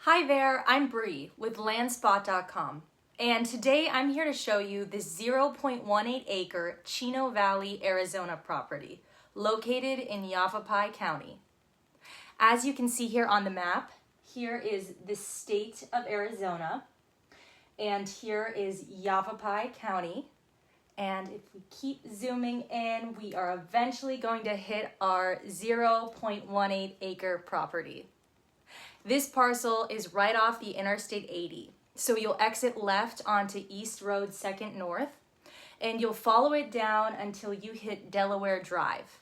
Hi there, I'm Bree with Landspot.com, and today I'm here to show you this 0.18 acre Chino Valley, Arizona property located in Yavapai County. As you can see here on the map, here is the state of Arizona, and here is Yavapai County. And if we keep zooming in, we are eventually going to hit our 0.18 acre property. This parcel is right off the Interstate 80. So you'll exit left onto East Road 2nd North, and you'll follow it down until you hit Delaware Drive.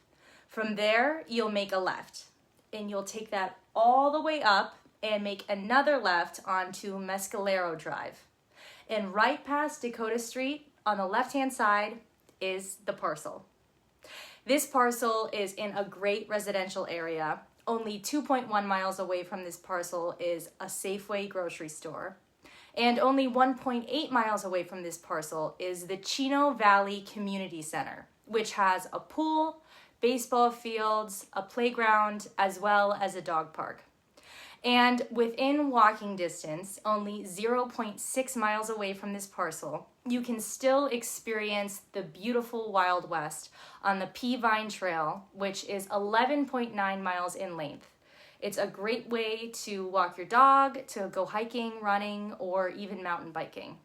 From there, you'll make a left, and you'll take that all the way up and make another left onto Mescalero Drive. And right past Dakota Street, on the left-hand side, is the parcel. This parcel is in a great residential area. Only 2.1 miles away from this parcel is a Safeway grocery store. And only 1.8 miles away from this parcel is the Chino Valley Community Center, which has a pool, baseball fields, a playground, as well as a dog park. And within walking distance, only 0.6 miles away from this parcel, you can still experience the beautiful Wild West on the Peavine Trail, which is 11.9 miles in length. It's a great way to walk your dog, to go hiking, running, or even mountain biking.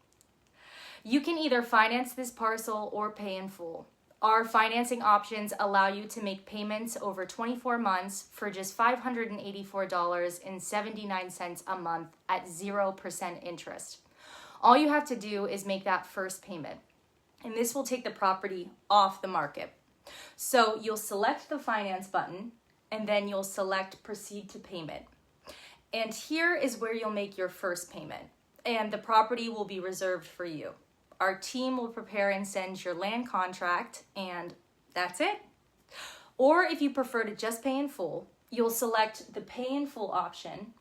You can either finance this parcel or pay in full. Our financing options allow you to make payments over 24 months for just $584.79 a month at 0% interest. All you have to do is make that first payment, and this will take the property off the market. So you'll select the finance button, and then you'll select proceed to payment. And here is where you'll make your first payment, and the property will be reserved for you. Our team will prepare and send your land contract, and that's it. Or if you prefer to just pay in full, you'll select the pay in full option,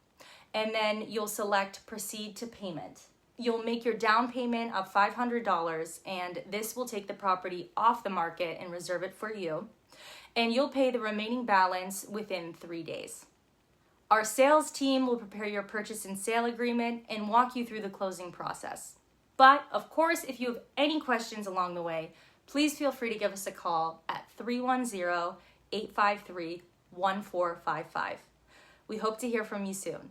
and then you'll select proceed to payment. You'll make your down payment of $500, and this will take the property off the market and reserve it for you. And you'll pay the remaining balance within 3 days. Our sales team will prepare your purchase and sale agreement and walk you through the closing process. But, of course, if you have any questions along the way, please feel free to give us a call at 310-853-1455. We hope to hear from you soon.